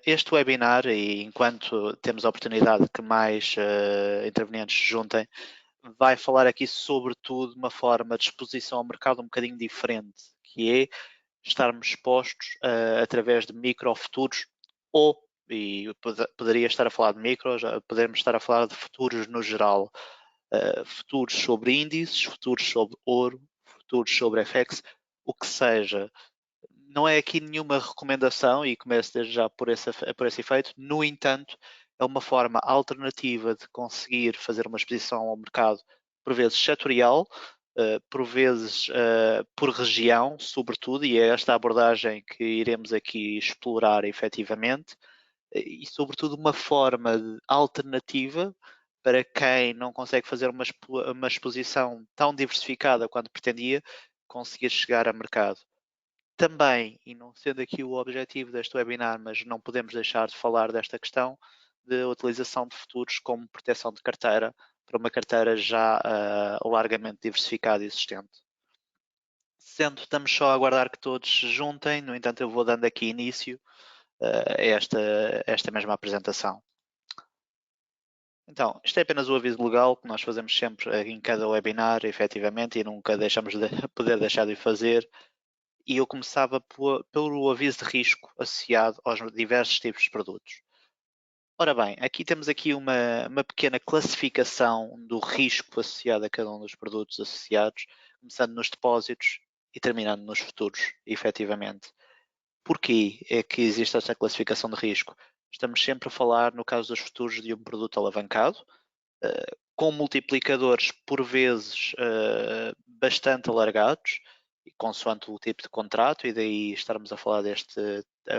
Este webinar, e enquanto temos a oportunidade que mais intervenientes se juntem, vai falar aqui sobretudo de uma forma de exposição ao mercado um bocadinho diferente, que é estarmos expostos através de microfuturos ou, e eu poderia estar a falar de micros, podemos estar a falar de futuros no geral, futuros sobre índices, futuros sobre ouro, futuros sobre FX, o que seja. Não é aqui nenhuma recomendação e começo desde já por esse efeito. No entanto, é uma forma alternativa de conseguir fazer uma exposição ao mercado, por vezes setorial, por vezes por região, sobretudo, e é esta abordagem que iremos aqui explorar efetivamente, e sobretudo uma forma alternativa para quem não consegue fazer uma exposição tão diversificada quanto pretendia, conseguir chegar a mercado. Também, e não sendo aqui o objetivo deste webinar, mas não podemos deixar de falar desta questão de utilização de futuros como proteção de carteira para uma carteira já largamente diversificada e existente. Estamos só a aguardar que todos se juntem, no entanto eu vou dando aqui início a esta mesma apresentação. Então, isto é apenas o aviso legal que nós fazemos sempre em cada webinar, efetivamente, e nunca deixamos de poder deixar de fazer. E eu começava pelo aviso de risco associado aos diversos tipos de produtos. Ora bem, aqui temos aqui uma pequena classificação do risco associado a cada um dos produtos associados, começando nos depósitos e terminando nos futuros, efetivamente. Porquê é que existe esta classificação de risco? Estamos sempre a falar, no caso dos futuros, de um produto alavancado, com multiplicadores por vezes bastante alargados, consoante o tipo de contrato, e daí estarmos a falar deste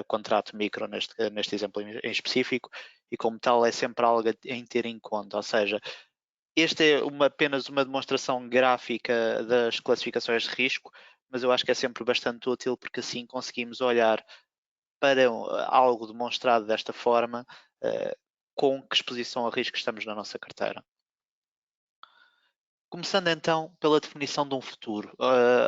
contrato micro neste exemplo em específico, e como tal é sempre algo em ter em conta, ou seja, este é apenas uma demonstração gráfica das classificações de risco, mas eu acho que é sempre bastante útil porque assim conseguimos olhar para algo demonstrado desta forma, com que exposição a risco estamos na nossa carteira. Começando então pela definição de um futuro,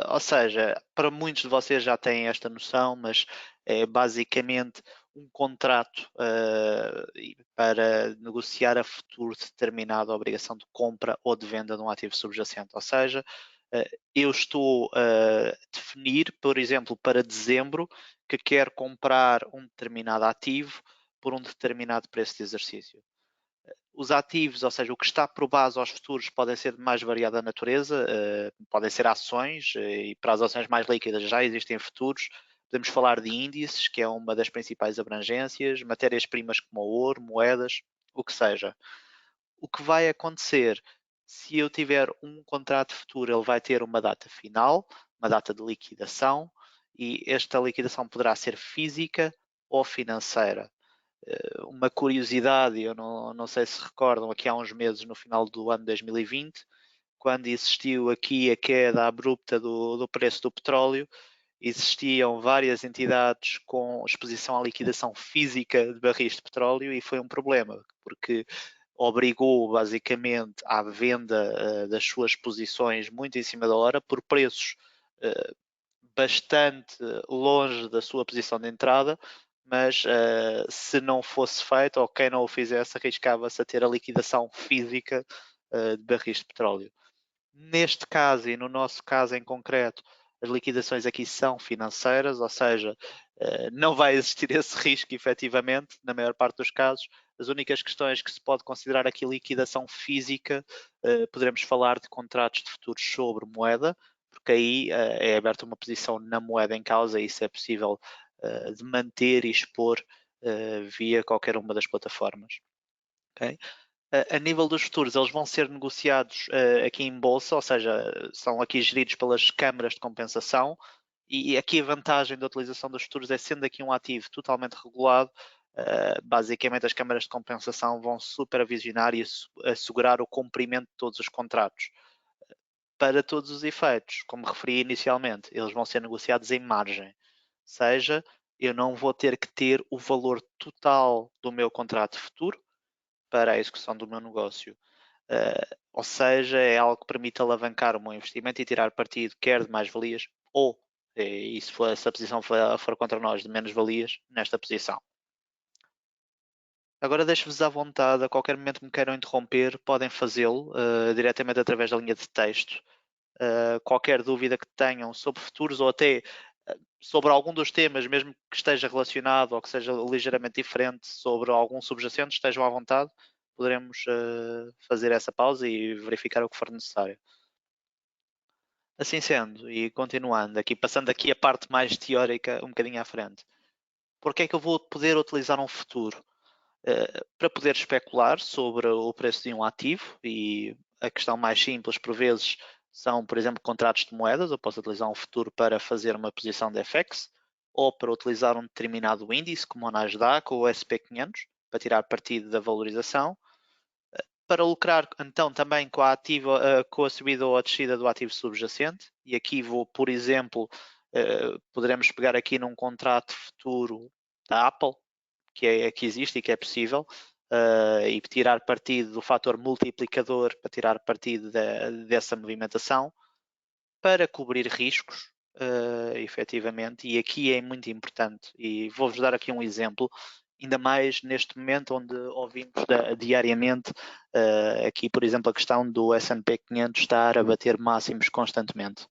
ou seja, para muitos de vocês já têm esta noção, mas é basicamente um contrato para negociar a futuro determinada obrigação de compra ou de venda de um ativo subjacente, ou seja, eu estou a definir, por exemplo, para dezembro, que quero comprar um determinado ativo por um determinado preço de exercício. Os ativos, ou seja, o que está por base aos futuros, podem ser de mais variada natureza, podem ser ações, e para as ações mais líquidas já existem futuros. Podemos falar de índices, que é uma das principais abrangências, matérias-primas como ouro, moedas, o que seja. O que vai acontecer, se eu tiver um contrato futuro, ele vai ter uma data final, uma data de liquidação, e esta liquidação poderá ser física ou financeira. Uma curiosidade, eu não sei se recordam, aqui há uns meses, no final do ano 2020, quando existiu aqui a queda abrupta do preço do petróleo, existiam várias entidades com exposição à liquidação física de barris de petróleo e foi um problema, porque obrigou basicamente à venda das suas posições muito em cima da hora por preços bastante longe da sua posição de entrada, mas se não fosse feito, ou quem não o fizesse, arriscava-se a ter a liquidação física de barris de petróleo. Neste caso e no nosso caso em concreto, as liquidações aqui são financeiras, ou seja, não vai existir esse risco efetivamente, na maior parte dos casos. As únicas questões que se pode considerar aqui liquidação física, poderemos falar de contratos de futuros sobre moeda, porque aí é aberta uma posição na moeda em causa e isso é possível de manter e expor via qualquer uma das plataformas. Okay? A nível dos futuros, eles vão ser negociados aqui em bolsa, ou seja, são aqui geridos pelas câmaras de compensação, e aqui a vantagem da utilização dos futuros é, sendo aqui um ativo totalmente regulado, basicamente as câmaras de compensação vão supervisionar e assegurar o cumprimento de todos os contratos. Para todos os efeitos, como referi inicialmente, eles vão ser negociados em margem, seja, eu não vou ter que ter o valor total do meu contrato futuro para a execução do meu negócio. Ou seja, é algo que permite alavancar o meu investimento e tirar partido quer de mais-valias ou, e se a posição for contra nós, de menos-valias nesta posição. Agora deixo-vos à vontade, a qualquer momento que me queiram interromper, podem fazê-lo diretamente através da linha de texto. Qualquer dúvida que tenham sobre futuros ou até sobre algum dos temas, mesmo que esteja relacionado ou que seja ligeiramente diferente sobre algum subjacente, estejam à vontade, poderemos fazer essa pausa e verificar o que for necessário. Assim sendo, e continuando, passando aqui a parte mais teórica um bocadinho à frente, porque é que eu vou poder utilizar um futuro? Para poder especular sobre o preço de um ativo, e a questão mais simples por vezes são, por exemplo, contratos de moedas. Eu posso utilizar um futuro para fazer uma posição de FX ou para utilizar um determinado índice como o Nasdaq ou o SP500 para tirar partido da valorização, para lucrar então também com a subida ou a descida do ativo subjacente. E aqui vou, por exemplo, poderemos pegar aqui num contrato futuro da Apple, que existe e que é possível, e tirar partido do fator multiplicador para tirar partido dessa movimentação para cobrir riscos, efetivamente. E aqui é muito importante, e vou-vos dar aqui um exemplo, ainda mais neste momento onde ouvimos diariamente aqui, por exemplo, a questão do S&P 500 estar a bater máximos constantemente.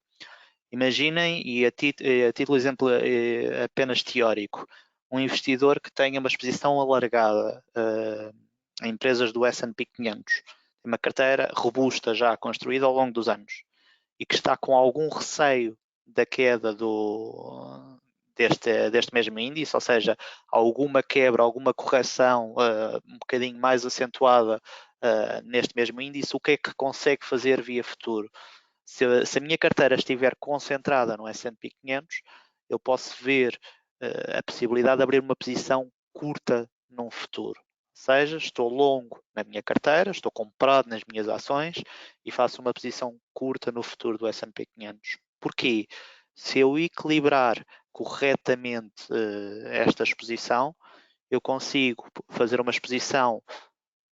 Imaginem, e a título exemplo apenas teórico, um investidor que tenha uma exposição alargada a empresas do S&P 500, tem uma carteira robusta já construída ao longo dos anos e que está com algum receio da queda deste mesmo índice, ou seja, alguma quebra, alguma correção um bocadinho mais acentuada neste mesmo índice, o que é que consegue fazer via futuro? Se a minha carteira estiver concentrada no S&P 500, eu posso ver a possibilidade de abrir uma posição curta num futuro. Ou seja, estou longo na minha carteira, estou comprado nas minhas ações e faço uma posição curta no futuro do S&P 500. Porquê? Se eu equilibrar corretamente esta exposição, eu consigo fazer uma exposição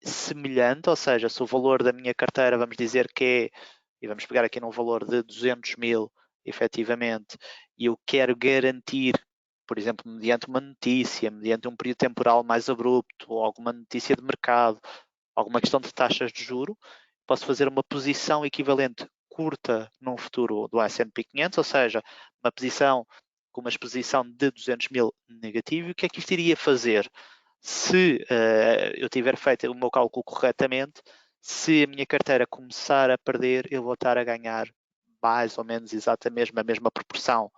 semelhante, ou seja, se o valor da minha carteira, vamos dizer que é, e vamos pegar aqui num valor de 200 mil, efetivamente, e eu quero garantir, por exemplo, mediante uma notícia, mediante um período temporal mais abrupto, ou alguma notícia de mercado, alguma questão de taxas de juro, posso fazer uma posição equivalente curta num futuro do S&P 500, ou seja, uma posição com uma exposição de 200 mil negativo. E o que é que isto iria fazer? Se eu tiver feito o meu cálculo corretamente, se a minha carteira começar a perder, eu vou estar a ganhar mais ou menos exatamente a mesma proporção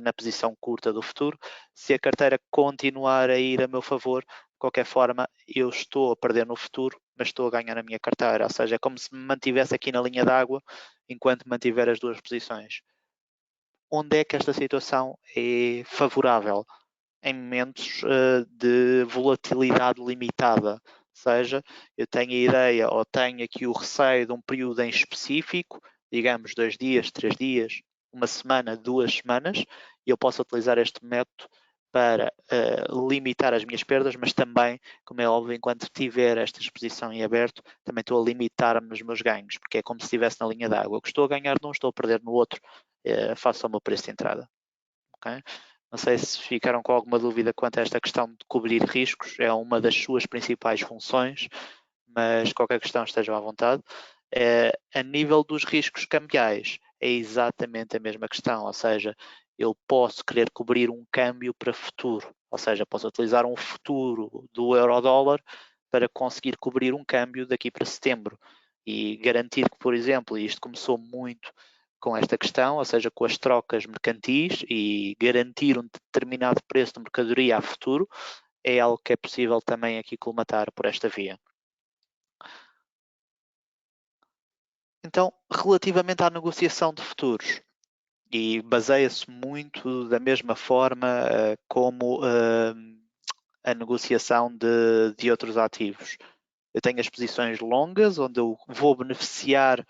na posição curta do futuro. Se a carteira continuar a ir a meu favor, de qualquer forma, eu estou a perder no futuro, mas estou a ganhar na minha carteira. Ou seja, é como se me mantivesse aqui na linha d'água enquanto mantiver as duas posições. Onde é que esta situação é favorável? Em momentos de volatilidade limitada. Ou seja, eu tenho a ideia ou tenho aqui o receio de um período em específico, digamos 2 dias, 3 dias, uma semana, 2 semanas, e eu posso utilizar este método para limitar as minhas perdas, mas também, como é óbvio, enquanto tiver esta exposição em aberto, também estou a limitar-me os meus ganhos, porque é como se estivesse na linha d'água. O que estou a ganhar num, estou a perder no outro, face ao meu preço de entrada. Okay? Não sei se ficaram com alguma dúvida quanto a esta questão de cobrir riscos, é uma das suas principais funções, mas qualquer questão estejam à vontade. A nível dos riscos cambiais, é exatamente a mesma questão, ou seja, eu posso querer cobrir um câmbio para futuro, ou seja, posso utilizar um futuro do euro-dólar para conseguir cobrir um câmbio daqui para setembro e garantir que, por exemplo, e isto começou muito com esta questão, ou seja, com as trocas mercantis e garantir um determinado preço de mercadoria a futuro, é algo que é possível também aqui colmatar por esta via. Então, relativamente à negociação de futuros, e baseia-se muito da mesma forma como a negociação de outros ativos. Eu tenho as posições longas, onde eu vou beneficiar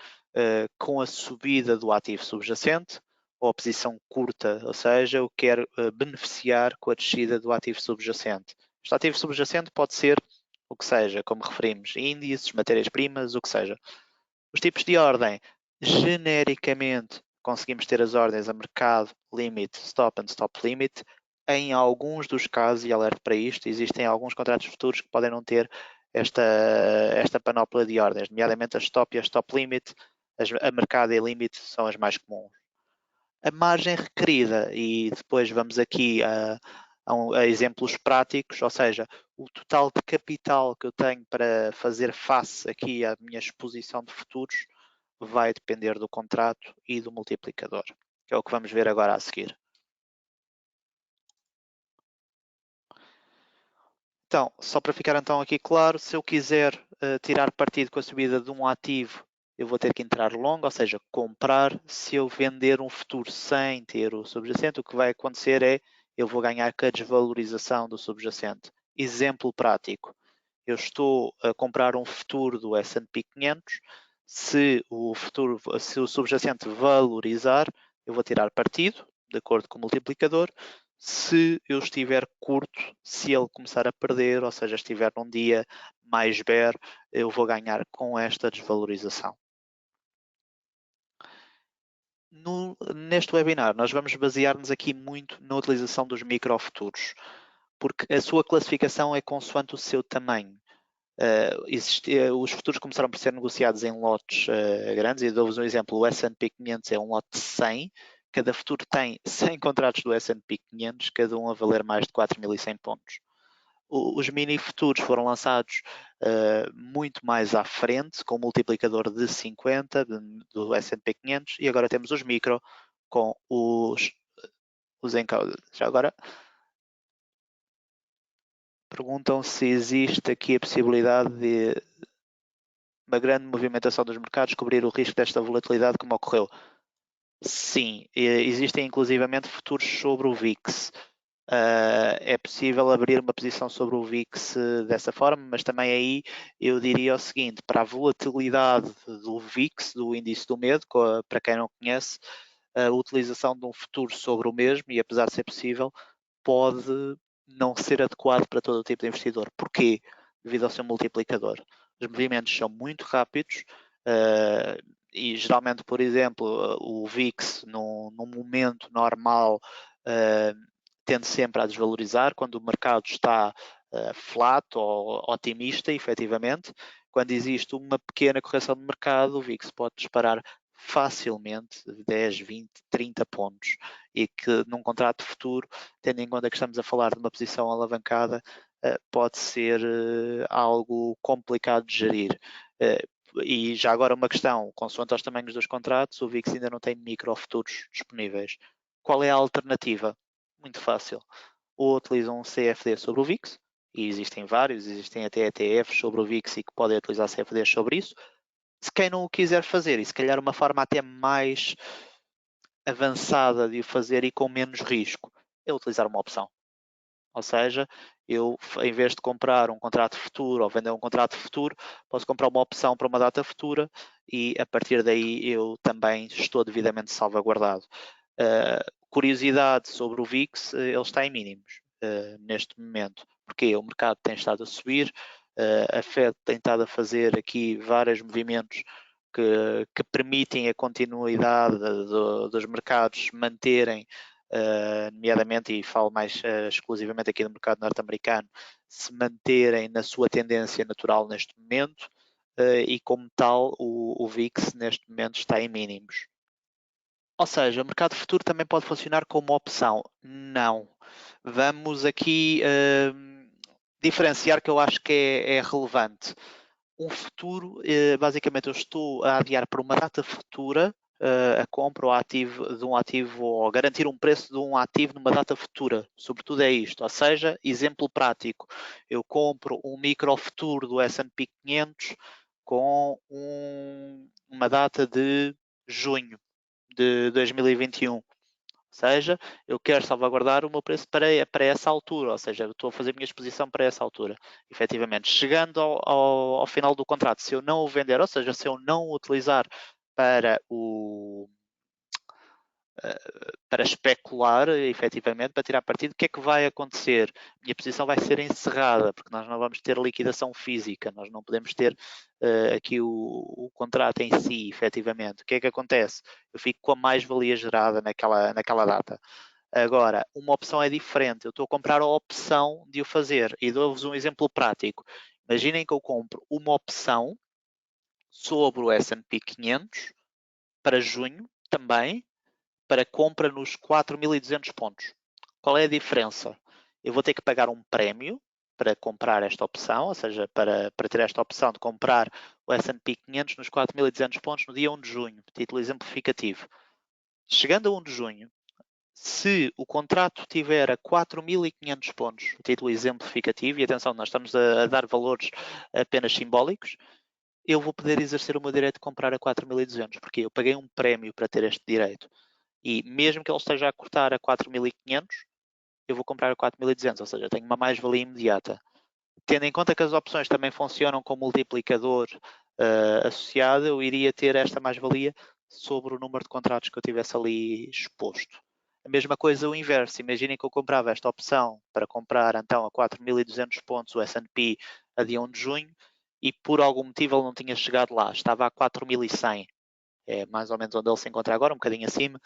com a subida do ativo subjacente, ou a posição curta, ou seja, eu quero beneficiar com a descida do ativo subjacente. Este ativo subjacente pode ser o que seja, como referimos, índices, matérias-primas, o que seja. Os tipos de ordem, genericamente, conseguimos ter as ordens a mercado, limit, stop and stop limit, em alguns dos casos, e alerto para isto, existem alguns contratos futuros que podem não ter esta panóplia de ordens, nomeadamente a stop e a stop limit, a mercado e limit são as mais comuns. A margem requerida, e depois vamos aqui a exemplos práticos, ou seja, o total de capital que eu tenho para fazer face aqui à minha exposição de futuros vai depender do contrato e do multiplicador, que é o que vamos ver agora a seguir. Então, só para ficar então aqui claro, se eu quiser tirar partido com a subida de um ativo, eu vou ter que entrar long, ou seja, comprar. Se eu vender um futuro sem ter o subjacente, o que vai acontecer é eu vou ganhar com a desvalorização do subjacente. Exemplo prático, eu estou a comprar um futuro do S&P 500, se o subjacente valorizar, eu vou tirar partido, de acordo com o multiplicador. Se eu estiver curto, se ele começar a perder, ou seja, estiver num dia mais bear, eu vou ganhar com esta desvalorização. Neste webinar, nós vamos basear-nos aqui muito na utilização dos microfuturos, porque a sua classificação é consoante o seu tamanho. Os futuros começaram por ser negociados em lotes grandes, e dou-vos um exemplo, o S&P 500 é um lote de 100, cada futuro tem 100 contratos do S&P 500, cada um a valer mais de 4.100 pontos. Os mini futuros foram lançados muito mais à frente, com um multiplicador de 50 do S&P 500, e agora temos os micro com os encausados. Já agora perguntam se existe aqui a possibilidade de uma grande movimentação dos mercados cobrir o risco desta volatilidade como ocorreu. Sim, existem inclusivamente futuros sobre o VIX. É possível abrir uma posição sobre o VIX dessa forma, mas também aí eu diria o seguinte, para a volatilidade do VIX, do índice do medo, para quem não conhece, a utilização de um futuro sobre o mesmo, e apesar de ser possível, pode não ser adequado para todo o tipo de investidor. Porquê? Devido ao seu multiplicador. Os movimentos são muito rápidos e geralmente, por exemplo, o VIX num momento normal tende sempre a desvalorizar quando o mercado está flat ou otimista, efetivamente. Quando existe uma pequena correção de mercado, o VIX pode disparar facilmente 10, 20, 30 pontos, e que num contrato futuro, tendo em conta que estamos a falar de uma posição alavancada, pode ser algo complicado de gerir. E já agora uma questão, consoante aos tamanhos dos contratos, o VIX ainda não tem microfuturos disponíveis. Qual é a alternativa? Muito fácil. Ou utilizam um CFD sobre o VIX, e existem vários, existem até ETFs sobre o VIX e que podem utilizar CFDs sobre isso. Se quem não o quiser fazer, e se calhar uma forma até mais avançada de o fazer e com menos risco, é utilizar uma opção. Ou seja, eu, em vez de comprar um contrato futuro ou vender um contrato futuro, posso comprar uma opção para uma data futura, e a partir daí eu também estou devidamente salvaguardado. Curiosidade sobre o VIX, ele está em mínimos neste momento, porque o mercado tem estado a subir, a Fed tem estado a fazer aqui vários movimentos que permitem a continuidade dos mercados manterem, nomeadamente, e falo mais exclusivamente aqui do mercado norte-americano, se manterem na sua tendência natural neste momento, e como tal o VIX neste momento está em mínimos. Ou seja, o mercado futuro também pode funcionar como opção? Não. Vamos aqui diferenciar, que eu acho que é relevante. Um futuro, basicamente eu estou a adiar para uma data futura a compra de um ativo, ou garantir um preço de um ativo numa data futura. Sobretudo é isto. Ou seja, exemplo prático, eu compro um micro futuro do S&P 500 com uma data de junho de 2021. Ou seja, eu quero salvaguardar o meu preço para essa altura, ou seja, eu estou a fazer a minha exposição para essa altura. Efetivamente, chegando ao final do contrato, se eu não o vender, ou seja, se eu não o utilizar para para especular, efetivamente, para tirar partido, o que é que vai acontecer? A minha posição vai ser encerrada, porque nós não vamos ter liquidação física, nós não podemos ter aqui o contrato em si, efetivamente. O que é que acontece? Eu fico com a mais-valia gerada naquela data. Agora, uma opção é diferente. Eu estou a comprar a opção de o fazer. E dou-vos um exemplo prático. Imaginem que eu compro uma opção sobre o S&P 500 para junho também, para compra nos 4.200 pontos. Qual é a diferença? Eu vou ter que pagar um prémio para comprar esta opção, ou seja, para ter esta opção de comprar o S&P 500 nos 4.200 pontos no dia 1 de junho, título exemplificativo. Chegando a 1 de junho, se o contrato tiver a 4.500 pontos, título exemplificativo, e atenção, nós estamos a dar valores apenas simbólicos, eu vou poder exercer o meu direito de comprar a 4.200, porque eu paguei um prémio para ter este direito. E mesmo que ele esteja a cortar a 4.500, eu vou comprar a 4.200, ou seja, tenho uma mais-valia imediata. Tendo em conta que as opções também funcionam com multiplicador associado, eu iria ter esta mais-valia sobre o número de contratos que eu tivesse ali exposto. A mesma coisa o inverso. Imaginem que eu comprava esta opção para comprar então a 4.200 pontos o S&P a dia 1 de junho e por algum motivo ele não tinha chegado lá, estava a 4.100. É mais ou menos onde ele se encontra agora, um bocadinho acima,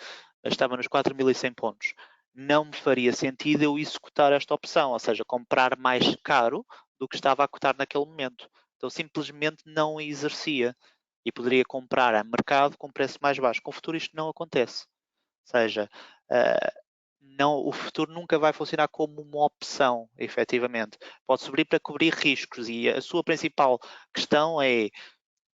mas estava nos 4.100 pontos. Não me faria sentido eu executar esta opção, ou seja, comprar mais caro do que estava a cotar naquele momento. Então simplesmente não exercia e poderia comprar a mercado com preço mais baixo. Com o futuro isto não acontece. Ou seja, não, o futuro nunca vai funcionar como uma opção, efetivamente. Pode subir para cobrir riscos e a sua principal questão é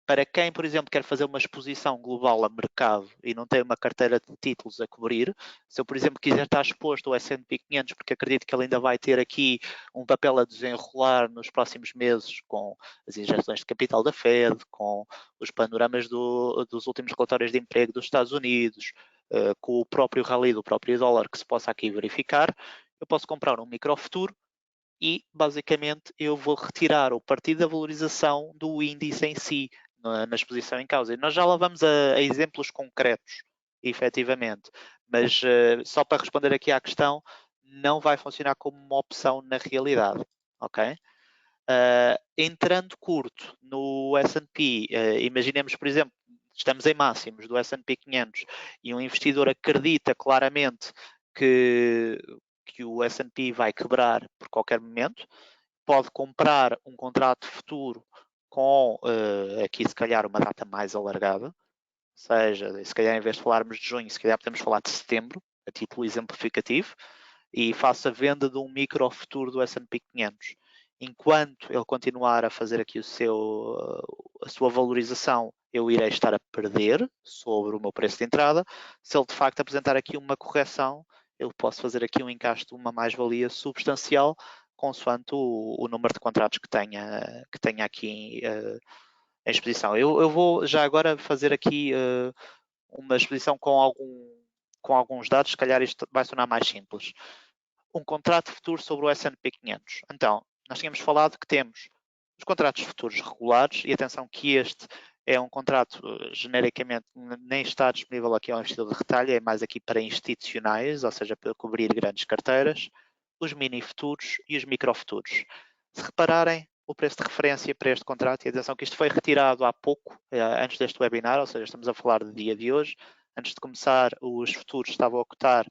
para quem, por exemplo, quer fazer uma exposição global a mercado e não tem uma carteira de títulos a cobrir, se eu, por exemplo, quiser estar exposto ao S&P 500, porque acredito que ele ainda vai ter aqui um papel a desenrolar nos próximos meses com as injeções de capital da Fed, com os panoramas dos últimos relatórios de emprego dos Estados Unidos, com o próprio rally do próprio dólar que se possa aqui verificar, eu posso comprar um microfuturo e, basicamente, eu vou retirar o partido da valorização do índice em si, na exposição em causa. E nós já lá vamos a exemplos concretos, efetivamente, mas só para responder aqui à questão, não vai funcionar como uma opção na realidade, ok? Entrando curto no S&P, imaginemos, por exemplo, estamos em máximos do S&P 500 e um investidor acredita claramente que o S&P vai quebrar por qualquer momento, pode comprar um contrato futuro com, aqui se calhar, uma data mais alargada, ou seja, se calhar em vez de falarmos de junho, se calhar podemos falar de setembro, a título exemplificativo, e faço a venda de um micro futuro do S&P 500. Enquanto ele continuar a fazer aqui a sua valorização, eu irei estar a perder sobre o meu preço de entrada. Se ele de facto apresentar aqui uma correção, eu posso fazer aqui um encaixe de uma mais-valia substancial consoante o número de contratos que tenha aqui em exposição. Eu vou já agora fazer aqui uma exposição com alguns dados, se calhar isto vai sonar mais simples. Um contrato futuro sobre o S&P 500. Então, nós tínhamos falado que temos os contratos futuros regulares, e atenção que este é um contrato genericamente nem está disponível aqui ao investidor de retalho, é mais aqui para institucionais, ou seja, para cobrir grandes carteiras, os mini futuros e os micro futuros. Se repararem, o preço de referência para este contrato, e atenção que isto foi retirado há pouco, antes deste webinar, ou seja, estamos a falar do dia de hoje, antes de começar os futuros estavam a cotar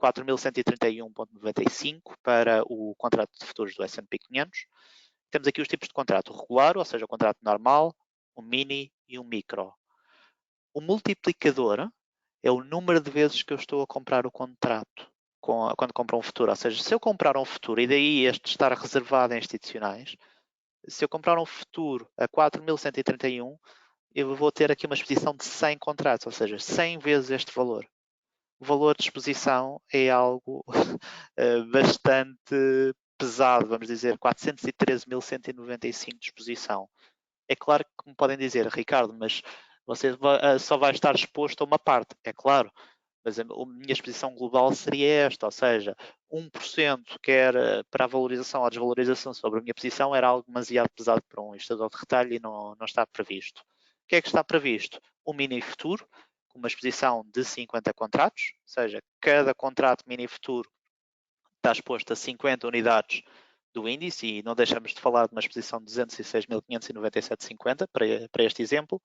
4.131,95 para o contrato de futuros do S&P 500. Temos aqui os tipos de contrato: o regular, ou seja, o contrato normal, o mini e o micro. O multiplicador é o número de vezes que eu estou a comprar o contrato quando compro um futuro. Ou seja, se eu comprar um futuro, e daí este estar reservado a institucionais, se eu comprar um futuro a 4.131, eu vou ter aqui uma exposição de 100 contratos, ou seja, 100 vezes este valor. O valor de exposição é algo bastante pesado, vamos dizer, 413.195 de exposição. É claro que me podem dizer, Ricardo, mas você só vai estar exposto a uma parte. É claro, mas a minha exposição global seria esta, ou seja, 1% quer para a valorização ou desvalorização sobre a minha posição era algo demasiado pesado para um investidor de retalho e não está previsto. O que é que está previsto? Um mini futuro, com uma exposição de 50 contratos, ou seja, cada contrato mini futuro está exposto a 50 unidades do índice e não deixamos de falar de uma exposição de 206.597,50 para este exemplo.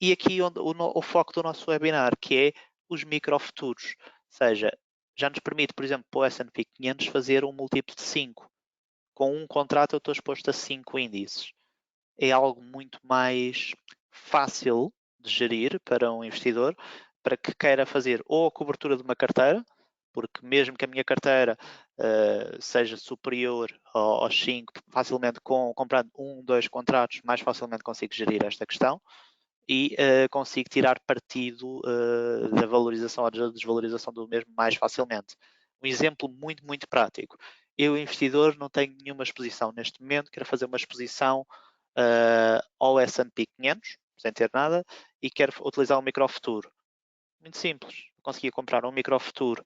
E aqui o foco do nosso webinar, que é os microfuturos, ou seja, já nos permite, por exemplo, para o S&P 500 fazer um múltiplo de 5. Com um contrato eu estou exposto a 5 índices. É algo muito mais fácil de gerir para um investidor, para que queira fazer ou a cobertura de uma carteira, porque mesmo que a minha carteira seja superior aos 5, facilmente comprando 1, 2 contratos, mais facilmente consigo gerir esta questão e consigo tirar partido da valorização ou da desvalorização do mesmo mais facilmente. Um exemplo muito, muito prático. Eu, investidor, não tenho nenhuma exposição neste momento, quero fazer uma exposição ao S&P 500, sem ter nada, e quero utilizar um microfuturo. Muito simples. Eu conseguia comprar um microfuturo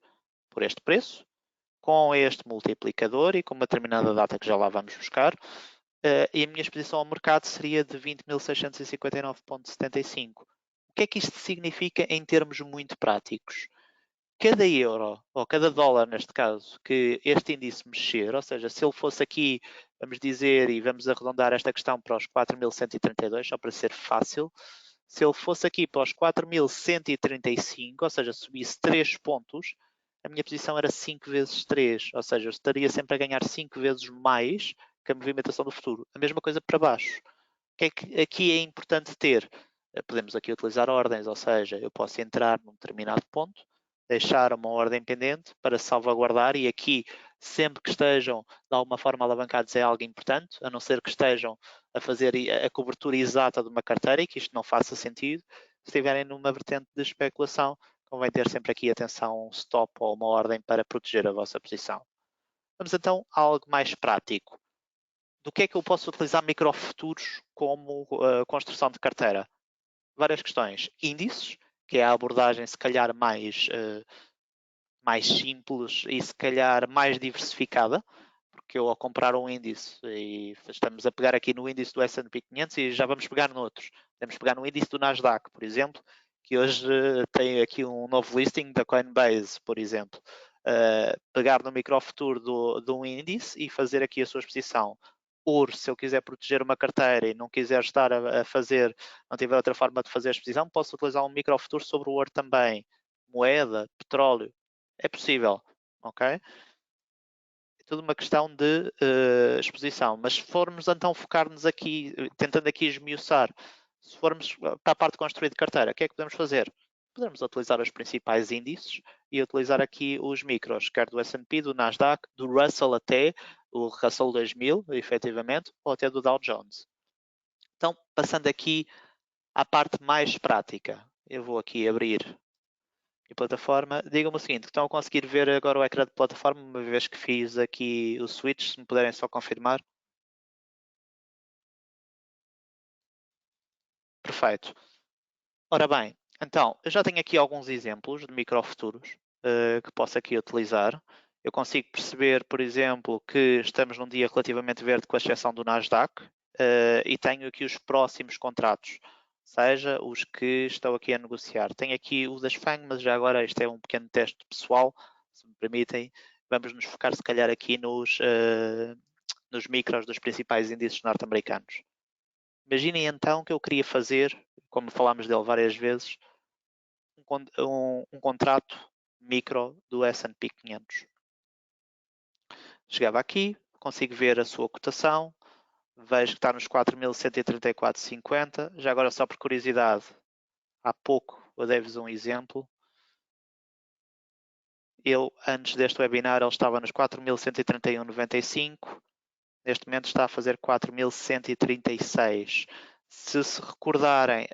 por este preço, com este multiplicador e com uma determinada data que já lá vamos buscar, e a minha exposição ao mercado seria de 20.659,75. O que é que isto significa em termos muito práticos? Cada euro, ou cada dólar neste caso, que este índice mexer, ou seja, se ele fosse aqui, vamos dizer, e vamos arredondar esta questão para os 4.132, só para ser fácil, se ele fosse aqui para os 4.135, ou seja, subisse 3 pontos, a minha posição era 5 vezes 3, ou seja, eu estaria sempre a ganhar 5 vezes mais que a movimentação do futuro. A mesma coisa para baixo. O que é que aqui é importante ter? Podemos aqui utilizar ordens, ou seja, eu posso entrar num determinado ponto, deixar uma ordem pendente para salvaguardar e aqui, sempre que estejam de alguma forma alavancados é algo importante, a não ser que estejam a fazer a cobertura exata de uma carteira e que isto não faça sentido. Se estiverem numa vertente de especulação, convém ter sempre aqui atenção, um stop ou uma ordem para proteger a vossa posição. Vamos então a algo mais prático. Do que é que eu posso utilizar microfuturos como construção de carteira? Várias questões. Índices, que é a abordagem se calhar mais simples e se calhar mais diversificada, porque eu ao comprar um índice, e estamos a pegar aqui no índice do S&P 500 e já vamos pegar noutros. Podemos pegar no índice do Nasdaq, por exemplo, que hoje tem aqui um novo listing da Coinbase, por exemplo. Pegar no microfuturo de um índice e fazer aqui a sua exposição. Ouro, se eu quiser proteger uma carteira e não quiser estar a fazer, não tiver outra forma de fazer a exposição, posso utilizar um microfuturo sobre o ouro também. Moeda, petróleo, é possível, ok? É tudo uma questão de exposição. Mas se formos então focar-nos aqui, tentando aqui esmiuçar, se formos para a parte de construir de carteira, o que é que podemos fazer? Podemos utilizar os principais índices e utilizar aqui os micros, quer do S&P, do Nasdaq, do Russell até, o Russell 2000, efetivamente, ou até do Dow Jones. Então, passando aqui à parte mais prática, eu vou aqui abrir a plataforma. Digam-me o seguinte, estão a conseguir ver agora o ecrã de plataforma, uma vez que fiz aqui o switch, se me puderem só confirmar. Perfeito. Ora bem, então, eu já tenho aqui alguns exemplos de microfuturos que posso aqui utilizar. Eu consigo perceber, por exemplo, que estamos num dia relativamente verde com a exceção do Nasdaq e tenho aqui os próximos contratos, seja os que estou aqui a negociar. Tenho aqui o das FANG, mas já agora isto é um pequeno teste pessoal, se me permitem. Vamos nos focar se calhar aqui nos micros dos principais índices norte-americanos. Imaginem então que eu queria fazer, como falámos dele várias vezes, um contrato micro do S&P 500. Chegava aqui, consigo ver a sua cotação, vejo que está nos 4.134,50. Já agora, só por curiosidade, há pouco eu dei-vos um exemplo. Antes deste webinar, ele estava nos 4.131,95. Neste momento está a fazer 4.136. Se recordarem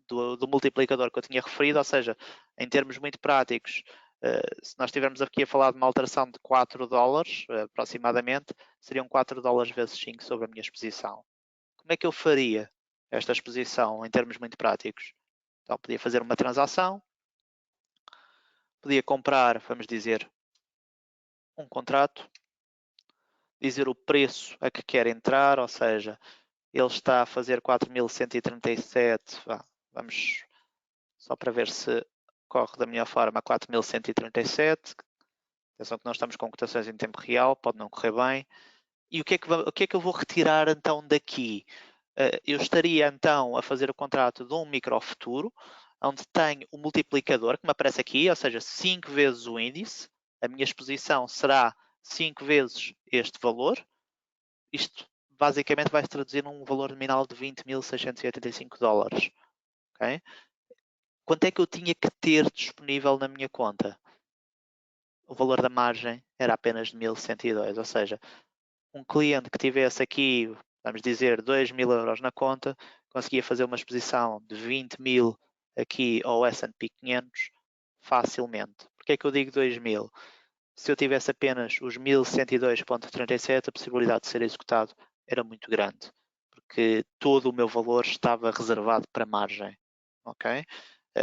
do multiplicador que eu tinha referido, ou seja, em termos muito práticos, se nós estivermos aqui a falar de uma alteração de 4 dólares, aproximadamente, seriam 4 dólares vezes 5 sobre a minha exposição. Como é que eu faria esta exposição em termos muito práticos? Então, podia fazer uma transação, podia comprar, vamos dizer, um contrato, dizer o preço a que quer entrar, ou seja, ele está a fazer 4.137, vamos só para ver se corre da melhor forma, 4.137. Atenção que nós estamos com cotações em tempo real, pode não correr bem. E o que é que eu vou retirar então daqui? Eu estaria então a fazer o contrato de um microfuturo, onde tenho o multiplicador que me aparece aqui, ou seja, 5 vezes o índice, a minha exposição será 5 vezes este valor. Isto basicamente vai se traduzir num valor nominal de 20.685 dólares. Okay? Quanto é que eu tinha que ter disponível na minha conta? O valor da margem era apenas de 1.102, ou seja, um cliente que tivesse aqui, vamos dizer, 2.000 euros na conta, conseguia fazer uma exposição de 20.000 aqui ao S&P 500 facilmente. Porquê é que eu digo 2.000? Se eu tivesse apenas os 1.102,37, a possibilidade de ser executado era muito grande, porque todo o meu valor estava reservado para margem. Ok?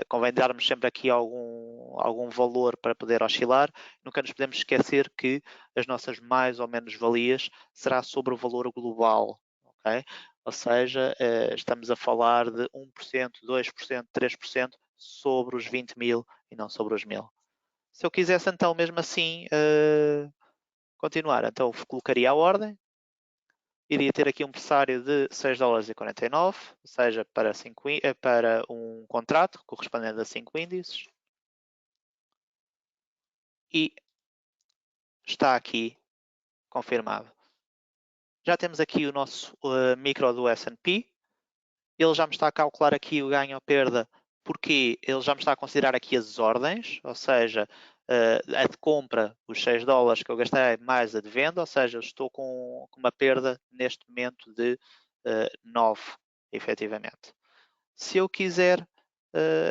Convém darmos sempre aqui algum valor para poder oscilar. Nunca nos podemos esquecer que as nossas mais ou menos valias será sobre o valor global. Okay? Ou seja, estamos a falar de 1%, 2%, 3% sobre os 20.000 e não sobre os 1.000. Se eu quisesse então mesmo assim continuar, então colocaria a ordem, iria ter aqui um pressário de 6 dólares e 49, ou seja, para um contrato correspondente a 5 índices. E está aqui confirmado. Já temos aqui o nosso micro do S&P. Ele já me está a calcular aqui o ganho ou perda, porque ele já me está a considerar aqui as ordens, ou seja, a de compra, os 6 dólares que eu gastei, mais a de venda, ou seja, eu estou com uma perda neste momento de 9, efetivamente. Se eu quiser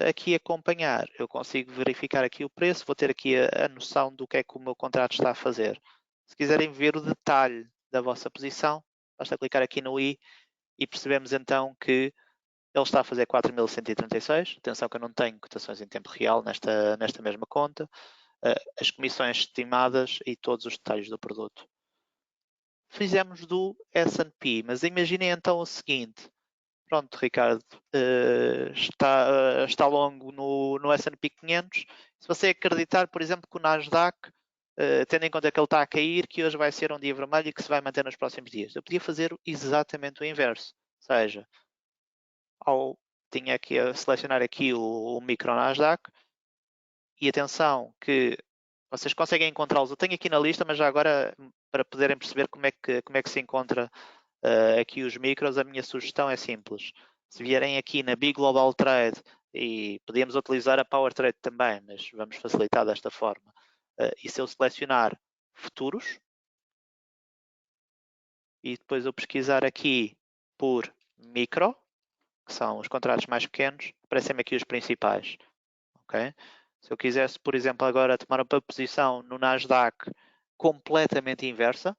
aqui acompanhar, eu consigo verificar aqui o preço, vou ter aqui a noção do que é que o meu contrato está a fazer. Se quiserem ver o detalhe da vossa posição, basta clicar aqui no i e percebemos então que ele está a fazer 4.136. Atenção que eu não tenho cotações em tempo real nesta mesma conta. As comissões estimadas e todos os detalhes do produto. Fizemos do S&P, mas imaginem então o seguinte. Pronto, Ricardo, está longo no S&P 500. Se você acreditar, por exemplo, que o Nasdaq, tendo em conta que ele está a cair, que hoje vai ser um dia vermelho e que se vai manter nos próximos dias. Eu podia fazer exatamente o inverso. Ou seja, tinha que selecionar aqui o micro Nasdaq e atenção que vocês conseguem encontrá-los. Eu tenho aqui na lista, mas já agora para poderem perceber como é que se encontra aqui os micros, a minha sugestão é simples. Se vierem aqui na Big Global Trade, e podíamos utilizar a Power Trade também, mas vamos facilitar desta forma. E se eu selecionar futuros, e depois eu pesquisar aqui por micro, que são os contratos mais pequenos, aparecem-me aqui os principais. Okay? Se eu quisesse, por exemplo, agora tomar uma posição no Nasdaq completamente inversa,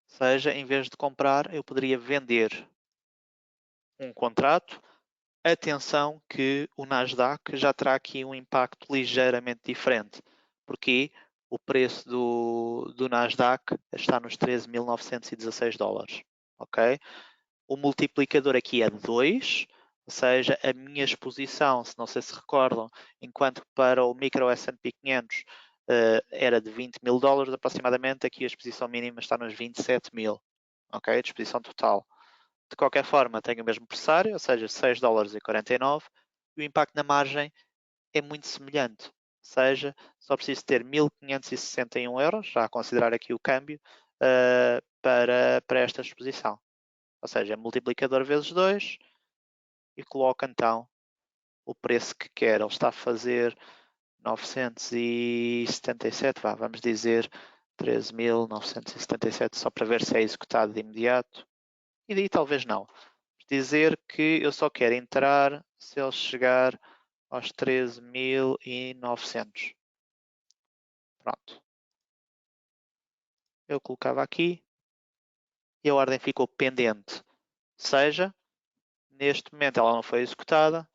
ou seja, em vez de comprar, eu poderia vender um contrato. Atenção que o Nasdaq já terá aqui um impacto ligeiramente diferente, porque o preço do Nasdaq está nos 13.916 dólares. Okay? O multiplicador aqui é 2, ou seja, a minha exposição, se não sei se recordam, enquanto para o micro S&P 500 era de 20.000 dólares aproximadamente, aqui a exposição mínima está nos 27.000, ok? A exposição total. De qualquer forma, tenho o mesmo pressário, ou seja, 6 dólares e 49, e o impacto na margem é muito semelhante, ou seja, só preciso ter 1.561 euros, já a considerar aqui o câmbio, para esta exposição. Ou seja, multiplicador vezes 2 e coloca então o preço que quer. Ele está a fazer 977, vamos dizer 13.977, só para ver se é executado de imediato. E daí talvez não. Dizer que eu só quero entrar se ele chegar aos 13.900. Pronto. Eu colocava aqui e a ordem ficou pendente. Seja, neste momento ela não foi executada.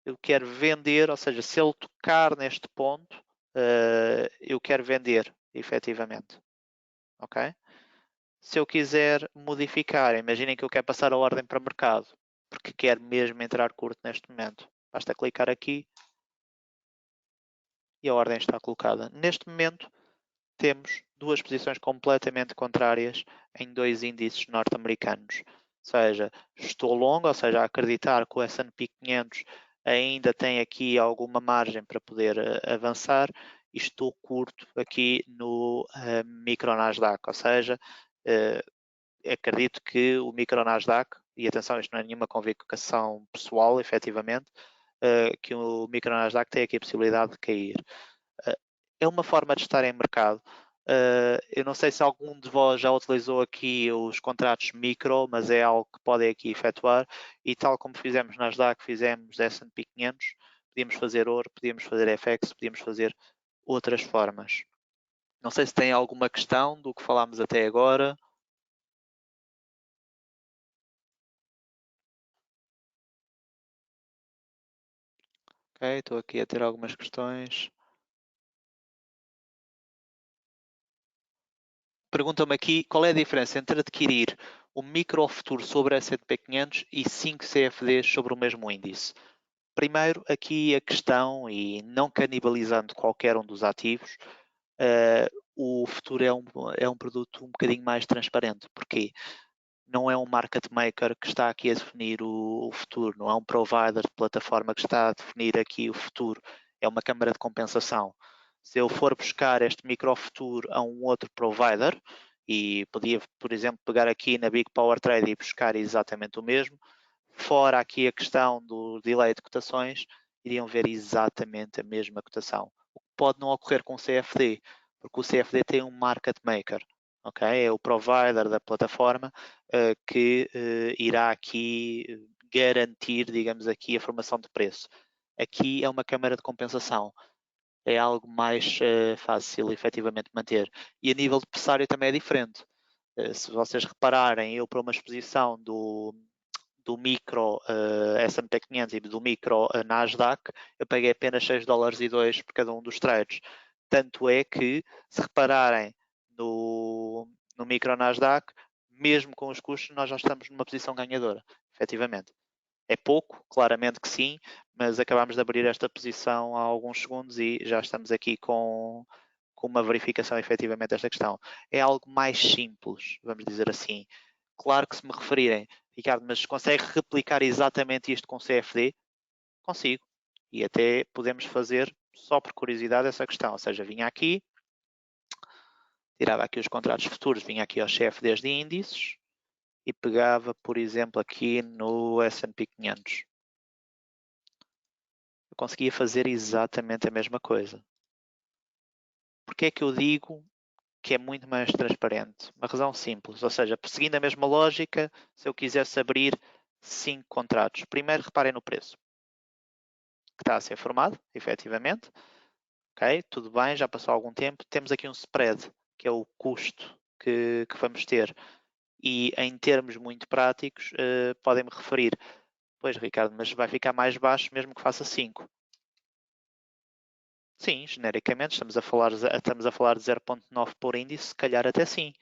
Eu quero vender, ou seja, se ele tocar neste ponto, eu quero vender, efetivamente. Ok? Se eu quiser modificar, imaginem que eu quero passar a ordem para mercado, porque quero mesmo entrar curto neste momento. Basta clicar aqui e a ordem está colocada. Neste momento, temos duas posições completamente contrárias em dois índices norte-americanos. seja, estou longo, ou seja, a acreditar que o S&P 500 ainda tem aqui alguma margem para poder avançar, e estou curto aqui no micro Nasdaq, ou seja, acredito que o micro Nasdaq, e atenção, isto não é nenhuma convicção pessoal, efetivamente, que o micro Nasdaq tem aqui a possibilidade de cair. É uma forma de estar em mercado. Eu não sei se algum de vós já utilizou aqui os contratos micro, mas é algo que podem aqui efetuar, e tal como fizemos na Nasdaq, fizemos S&P 500, podíamos fazer ouro, podíamos fazer FX, podíamos fazer outras formas. Não sei se tem alguma questão do que falámos até agora. Ok, estou aqui a ter algumas questões. Perguntam-me aqui qual é a diferença entre adquirir um micro futuro sobre S&P 500 e 5 CFDs sobre o mesmo índice. Primeiro, aqui a questão, e não canibalizando qualquer um dos ativos, o futuro é um produto um bocadinho mais transparente. Porquê? Não é um market maker que está aqui a definir o futuro, não é um provider de plataforma que está a definir aqui o futuro, é uma câmara de compensação. Se eu for buscar este microfuturo a um outro provider, e podia, por exemplo, pegar aqui na Big Power Trade e buscar exatamente o mesmo, fora aqui a questão do delay de cotações, iriam ver exatamente a mesma cotação. O que pode não ocorrer com o CFD, porque o CFD tem um market maker, ok? É o provider da plataforma que irá aqui garantir, digamos aqui, a formação de preço. Aqui é uma câmara de compensação, é algo mais fácil efetivamente manter. E a nível de pressário também é diferente. Se vocês repararem, eu para uma exposição do micro S&P 500 e do micro Nasdaq, eu paguei apenas 6 dólares e 2 por cada um dos trades. Tanto é que, se repararem no micro Nasdaq, mesmo com os custos, nós já estamos numa posição ganhadora, efetivamente. É pouco, claramente que sim, mas acabamos de abrir esta posição há alguns segundos e já estamos aqui com uma verificação efetivamente desta questão. É algo mais simples, vamos dizer assim. Claro que se me referirem, Ricardo, mas consegue replicar exatamente isto com CFD? Consigo. E até podemos fazer, só por curiosidade, essa questão. Ou seja, vinha aqui, tirava aqui os contratos futuros, vinha aqui aos CFDs de índices e pegava, por exemplo, aqui no S&P 500. Eu conseguia fazer exatamente a mesma coisa. Porque é que eu digo que é muito mais transparente? Uma razão simples, ou seja, seguindo a mesma lógica, se eu quisesse abrir 5 contratos, primeiro reparem no preço que está a ser formado, efetivamente. Ok, tudo bem, já passou algum tempo. Temos aqui um spread, que é o custo que vamos ter. E em termos muito práticos, podem-me referir, pois Ricardo, mas vai ficar mais baixo mesmo que faça 5. Sim, genericamente estamos a falar de 0,9 por índice, se calhar até sim,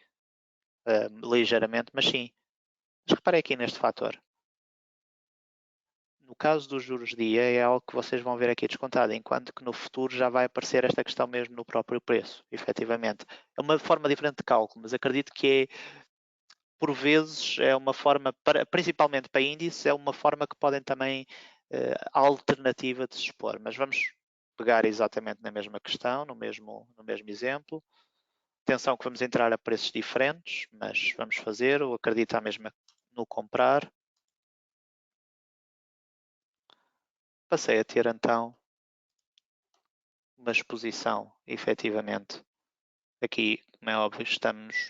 ligeiramente, mas sim. Mas reparem aqui neste fator. No caso dos juros dia é algo que vocês vão ver aqui descontado, enquanto que no futuro já vai aparecer esta questão mesmo no próprio preço, efetivamente. É uma forma diferente de cálculo, mas acredito que por vezes é uma forma, principalmente para índices, é uma forma que podem também alternativa de se expor. Mas vamos pegar exatamente na mesma questão, no mesmo exemplo. Atenção que vamos entrar a preços diferentes, mas vamos fazer, eu acredito mesmo no comprar. Passei a ter então uma exposição, efetivamente. Aqui, como é óbvio, estamos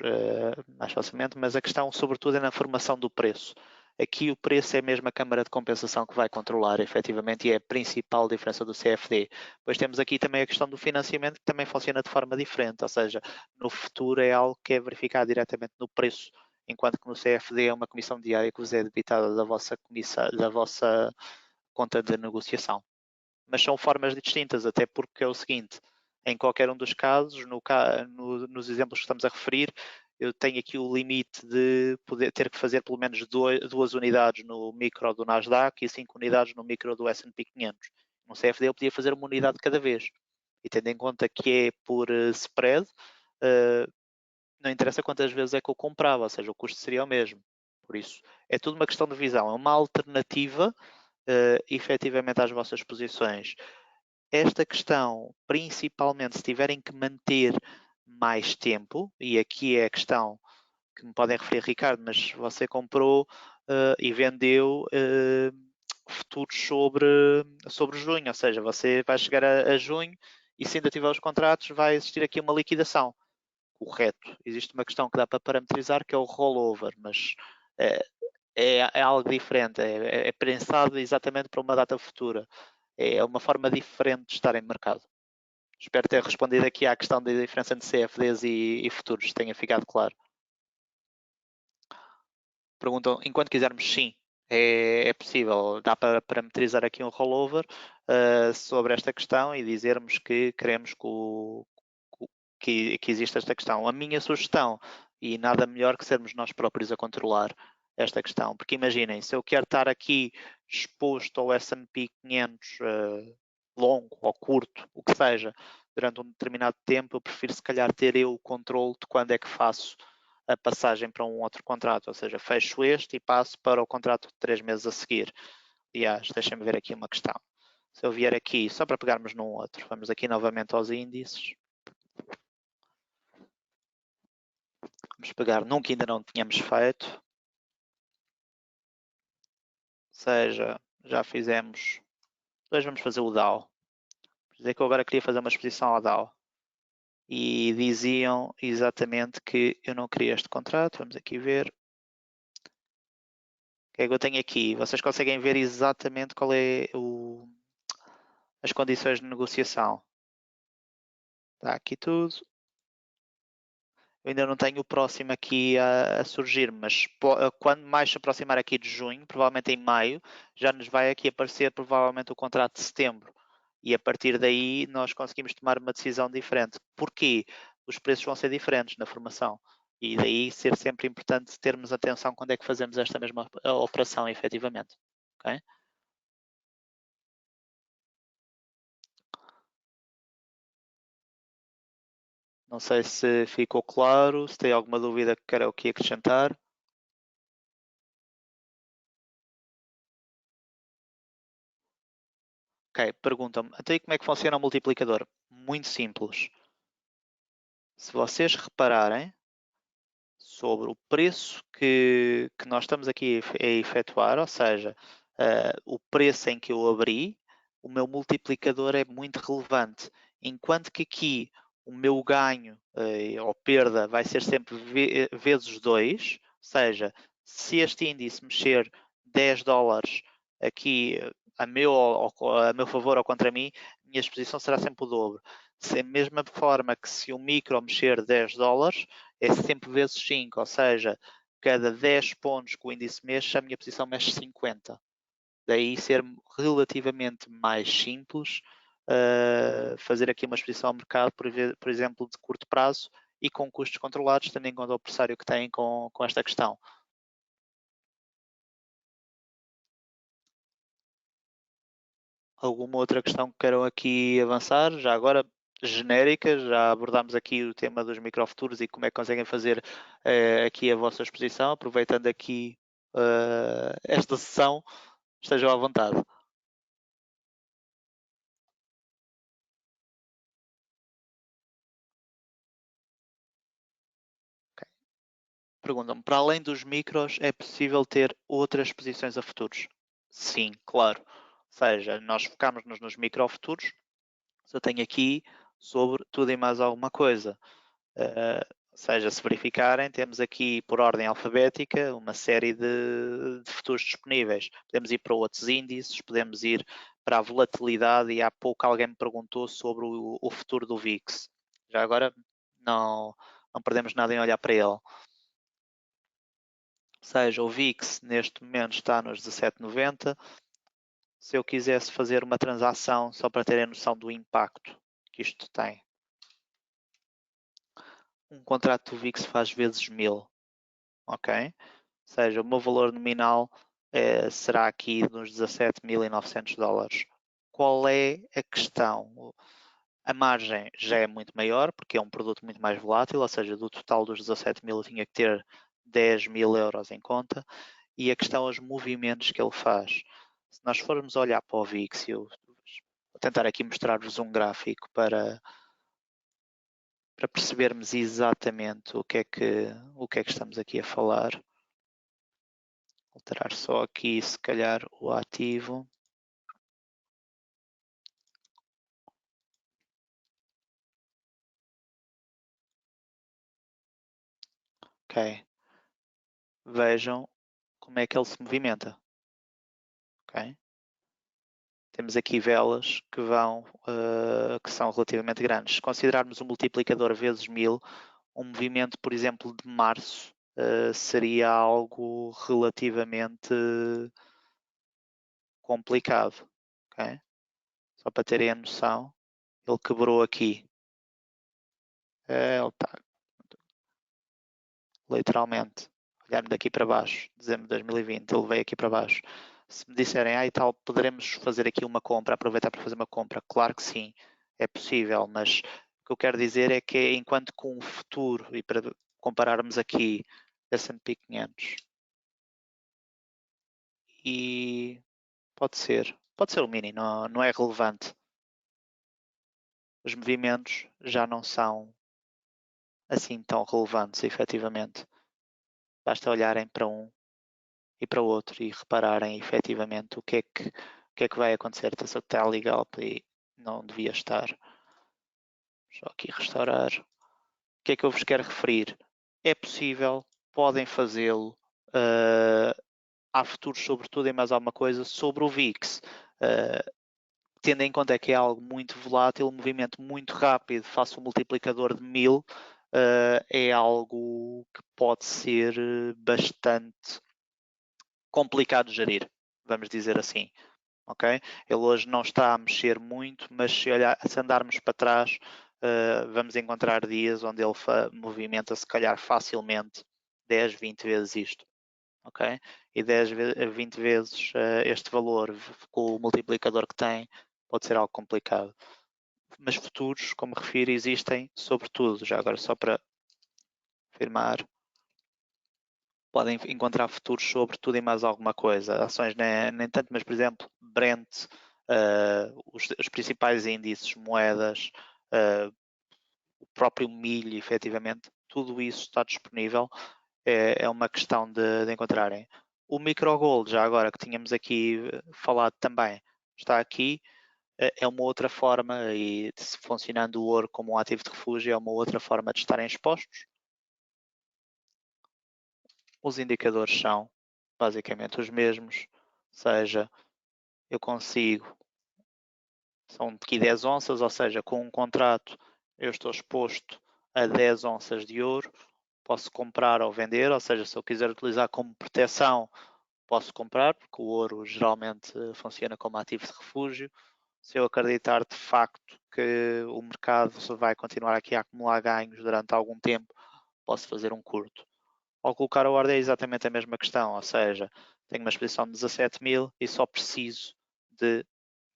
mais facilmente, mas a questão sobretudo é na formação do preço. Aqui o preço é mesmo a câmara de compensação que vai controlar, efetivamente, e é a principal diferença do CFD. Depois temos aqui também a questão do financiamento, que também funciona de forma diferente, ou seja, no futuro é algo que é verificado diretamente no preço, enquanto que no CFD é uma comissão diária que vos é debitada da vossa conta de negociação. Mas são formas distintas, até porque é o seguinte, em qualquer um dos casos, nos exemplos que estamos a referir, eu tenho aqui o limite de poder ter que fazer pelo menos 2 unidades no micro do Nasdaq e 5 unidades no micro do S&P 500. No CFD eu podia fazer uma unidade de cada vez. E tendo em conta que é por spread, não interessa quantas vezes é que eu comprava, ou seja, o custo seria o mesmo. Por isso, é tudo uma questão de visão, é uma alternativa efetivamente às vossas posições. Esta questão, principalmente se tiverem que manter mais tempo, e aqui é a questão que me podem referir, Ricardo, mas você comprou e vendeu futuros sobre junho, ou seja, você vai chegar a junho e se ainda tiver os contratos vai existir aqui uma liquidação. Correto. Existe uma questão que dá para parametrizar que é o rollover, mas é, é algo diferente, é pensado exatamente para uma data futura. É uma forma diferente de estar em mercado. Espero ter respondido aqui à questão da diferença entre CFDs e futuros, tenha ficado claro. Perguntam, enquanto quisermos, sim, é possível. Dá para parametrizar aqui um rollover sobre esta questão e dizermos que queremos que existe esta questão. A minha sugestão, e nada melhor que sermos nós próprios a controlar esta questão, porque imaginem, se eu quero estar aqui exposto ao S&P 500 longo ou curto, o que seja, durante um determinado tempo, eu prefiro se calhar ter eu o controle de quando é que faço a passagem para um outro contrato, ou seja, fecho este e passo para o contrato de 3 meses a seguir. Aliás, deixem-me ver aqui uma questão. Se eu vier aqui, só para pegarmos num outro, vamos aqui novamente aos índices. Vamos pegar num que ainda não tínhamos feito. Ou seja, já fizemos. Depois vamos fazer o DAO. Quer dizer que eu agora queria fazer uma exposição ao DAO. E diziam exatamente que eu não queria este contrato. Vamos aqui ver. O que é que eu tenho aqui? Vocês conseguem ver exatamente qual é as condições de negociação. Está aqui tudo. Eu ainda não tenho o próximo aqui a surgir, mas quando mais se aproximar aqui de junho, provavelmente em maio, já nos vai aqui aparecer provavelmente o contrato de setembro. E a partir daí nós conseguimos tomar uma decisão diferente. Porquê? Os preços vão ser diferentes na formação. E daí ser sempre importante termos atenção quando é que fazemos esta mesma operação, efetivamente. Okay? Não sei se ficou claro, se tem alguma dúvida que quero aqui acrescentar. Ok, perguntam-me, até aí como é que funciona o multiplicador? Muito simples. Se vocês repararem sobre o preço que nós estamos aqui a efetuar, ou seja, o preço em que eu abri, o meu multiplicador é muito relevante. Enquanto que aqui o meu ganho ou perda vai ser sempre vezes 2, ou seja, se este índice mexer 10 dólares aqui a meu favor ou contra mim, a minha exposição será sempre o dobro. Se a mesma forma que se o micro mexer 10 dólares, é sempre vezes 5, ou seja, cada 10 pontos que o índice mexe, a minha posição mexe 50. Daí ser relativamente mais simples fazer aqui uma exposição ao mercado, por exemplo, de curto prazo e com custos controlados, tendo em conta o pressário que têm com esta questão. Alguma outra questão que queiram aqui avançar? Já agora, genéricas, já abordámos aqui o tema dos microfuturos e como é que conseguem fazer aqui a vossa exposição, aproveitando aqui esta sessão, estejam à vontade. Okay. Perguntam-me, para além dos micros, é possível ter outras exposições a futuros? Sim, claro. Ou seja, nós focamos-nos nos microfuturos, eu tenho aqui sobre tudo e mais alguma coisa. Ou seja, se verificarem, temos aqui por ordem alfabética uma série de futuros disponíveis. Podemos ir para outros índices, podemos ir para a volatilidade e há pouco alguém me perguntou sobre o futuro do VIX. Já agora não perdemos nada em olhar para ele. Ou seja, o VIX neste momento está nos 17,90. Se eu quisesse fazer uma transação só para terem noção do impacto que isto tem, um contrato do VIX faz vezes 1000, ok? Ou seja, o meu valor nominal será aqui nos 17.900 dólares. Qual é a questão? A margem já é muito maior, porque é um produto muito mais volátil, ou seja, do total dos 17 mil eu tinha que ter 10.000 euros em conta, e a questão é os movimentos que ele faz. Se nós formos olhar para o VIX, eu vou tentar aqui mostrar-vos um gráfico para percebermos exatamente o que é que estamos aqui a falar. Alterar só aqui, se calhar, o ativo. Ok. Vejam como é que ele se movimenta. Ok. Temos aqui velas que que são relativamente grandes. Se considerarmos um multiplicador vezes 1000, um movimento, por exemplo, de março, seria algo relativamente complicado. Okay? Só para terem a noção, ele quebrou aqui. Ele está literalmente olhando daqui para baixo, dezembro de 2020, ele veio aqui para baixo. Se me disserem, e tal, poderemos fazer aqui uma compra, aproveitar para fazer uma compra, claro que sim, é possível, mas o que eu quero dizer é que enquanto com o futuro, e para compararmos aqui S&P 500, e pode ser o mini, não é relevante. Os movimentos já não são assim tão relevantes, efetivamente. Basta olharem para um e para o outro e repararem efetivamente o que é que vai acontecer. Só está legal e não devia estar. Só aqui restaurar. O que é que eu vos quero referir? É possível, podem fazê-lo. Há futuros sobre tudo e mais alguma coisa sobre o VIX. Tendo em conta que é algo muito volátil, um movimento muito rápido, face um multiplicador de 1000, é algo que pode ser bastante complicado de gerir, vamos dizer assim. Okay? Ele hoje não está a mexer muito, mas se andarmos para trás, vamos encontrar dias onde ele movimenta se calhar facilmente 10, 20 vezes isto. Okay? E 10, 20 vezes este valor com o multiplicador que tem pode ser algo complicado. Mas futuros, como refiro, existem sobretudo. Já agora só para afirmar, podem encontrar futuros sobre tudo e mais alguma coisa. Ações nem tanto, mas por exemplo, Brent, os principais índices, moedas, o próprio milho, efetivamente, tudo isso está disponível. É uma questão de encontrarem. O microgold, já agora que tínhamos aqui falado também, está aqui. É uma outra forma, e funcionando o ouro como um ativo de refúgio, é uma outra forma de estarem expostos. Os indicadores são basicamente os mesmos, ou seja, eu consigo, são aqui 10 onças, ou seja, com um contrato eu estou exposto a 10 onças de ouro, posso comprar ou vender, ou seja, se eu quiser utilizar como proteção, posso comprar, porque o ouro geralmente funciona como ativo de refúgio. Se eu acreditar de facto que o mercado vai continuar aqui a acumular ganhos durante algum tempo, posso fazer um curto. Ao colocar a ordem é exatamente a mesma questão, ou seja, tenho uma exposição de 17.000 e só preciso de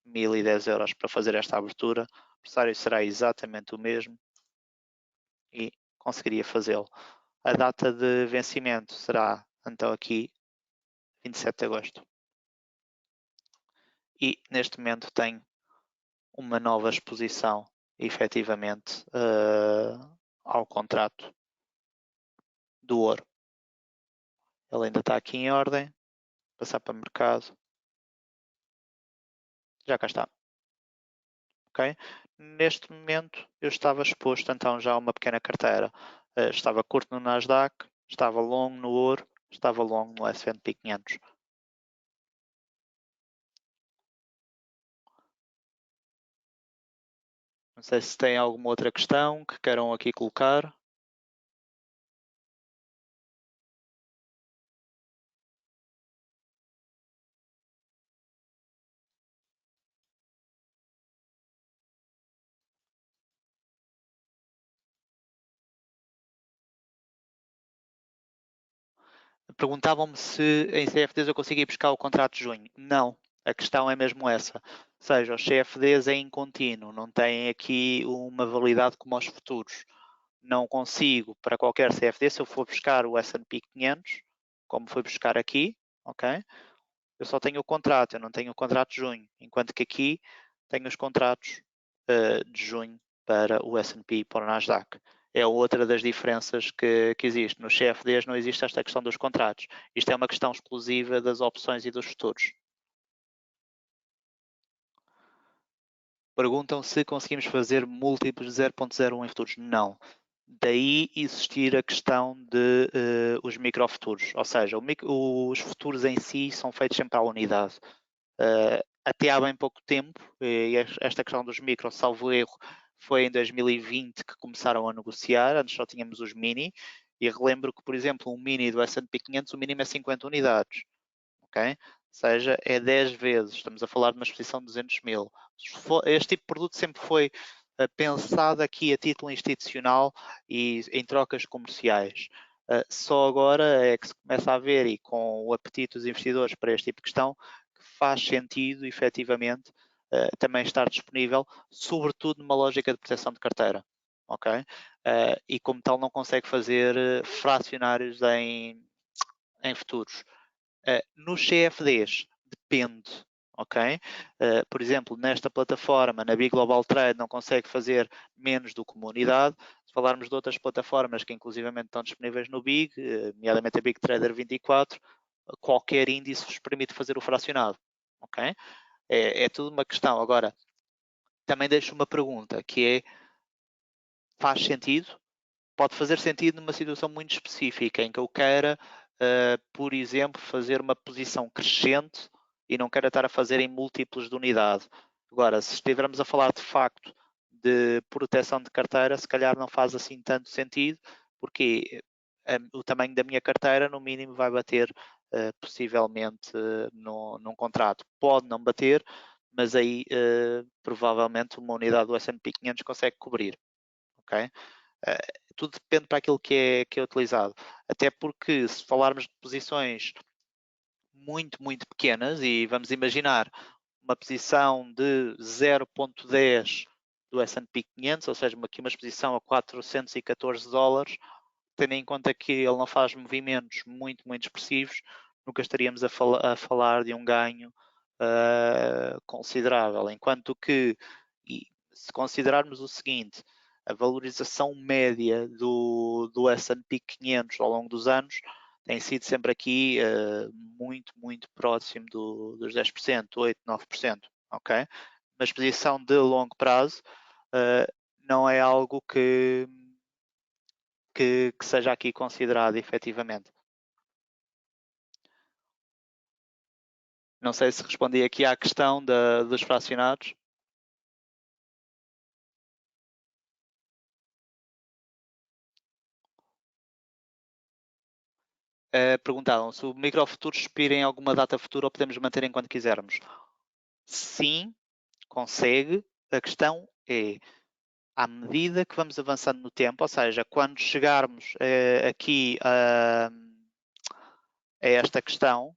1.010 euros para fazer esta abertura. O pressário será exatamente o mesmo e conseguiria fazê-lo. A data de vencimento será então aqui 27 de agosto. E neste momento tenho uma nova exposição efetivamente ao contrato do ouro. Ele ainda está aqui em ordem. Passar para mercado. Já cá está. Okay? Neste momento eu estava exposto então já a uma pequena carteira. Estava curto no Nasdaq, estava longo no ouro, estava longo no S&P 500. Não sei se tem alguma outra questão que queiram aqui colocar. Perguntavam-me se em CFDs eu conseguia buscar o contrato de junho. Não, a questão é mesmo essa. Ou seja, os CFDs é em contínuo, não têm aqui uma validade como os futuros. não consigo para qualquer CFD, se eu for buscar o S&P 500, como fui buscar aqui, ok? Eu só tenho o contrato, eu não tenho o contrato de junho, enquanto que aqui tenho os contratos de junho para o S&P e para o Nasdaq. É outra das diferenças que existe. Nos CFDs não existe esta questão dos contratos. Isto é uma questão exclusiva das opções e dos futuros. Perguntam se conseguimos fazer múltiplos de 0.01 em futuros. Não. Daí existir a questão de os microfuturos. Ou seja, os futuros em si são feitos sempre à unidade. Até há bem pouco tempo, e esta questão dos micros, salvo erro, foi em 2020 que começaram a negociar, antes só tínhamos os mini, e relembro que, por exemplo, um mini do S&P 500, o mínimo é 50 unidades, ok? Ou seja, é 10 vezes, estamos a falar de uma exposição de 200 mil. Este tipo de produto sempre foi pensado aqui a título institucional e em trocas comerciais. Só agora é que se começa a ver, e com o apetite dos investidores para este tipo de questão, que faz sentido, efetivamente, também estar disponível, sobretudo numa lógica de proteção de carteira. Ok? E como tal não consegue fazer fracionários em futuros. Nos CFDs, depende. Ok? Por exemplo, nesta plataforma, na Big Global Trade, não consegue fazer menos do que uma unidade. Se falarmos de outras plataformas que inclusivamente estão disponíveis no Big, nomeadamente a Big Trader 24, qualquer índice vos permite fazer o fracionado. Ok? É tudo uma questão. Agora, também deixo uma pergunta, que é, faz sentido? Pode fazer sentido numa situação muito específica, em que eu queira, por exemplo, fazer uma posição crescente e não queira estar a fazer em múltiplos de unidade. Agora, se estivermos a falar de facto de proteção de carteira, se calhar não faz assim tanto sentido, porque o tamanho da minha carteira, no mínimo, vai bater possivelmente num contrato. Pode não bater, mas aí provavelmente uma unidade do S&P 500 consegue cobrir. Ok? Tudo depende para aquilo que é utilizado. Até porque se falarmos de posições muito, muito pequenas, e vamos imaginar uma posição de 0.10 do S&P 500, ou seja, aqui uma exposição a 414 dólares, tendo em conta que ele não faz movimentos muito, muito expressivos, nunca estaríamos a falar de um ganho considerável. Enquanto que, se considerarmos o seguinte, a valorização média do S&P 500 ao longo dos anos tem sido sempre aqui muito, muito próximo dos 10%, 8%, 9%, ok? Uma exposição de longo prazo não é algo que seja aqui considerado efetivamente. Não sei se respondi aqui à questão dos fracionados. Perguntavam se o microfuturo expira em alguma data futura ou podemos manter enquanto quisermos. Sim, consegue. A questão é, à medida que vamos avançando no tempo, ou seja, quando chegarmos aqui a esta questão,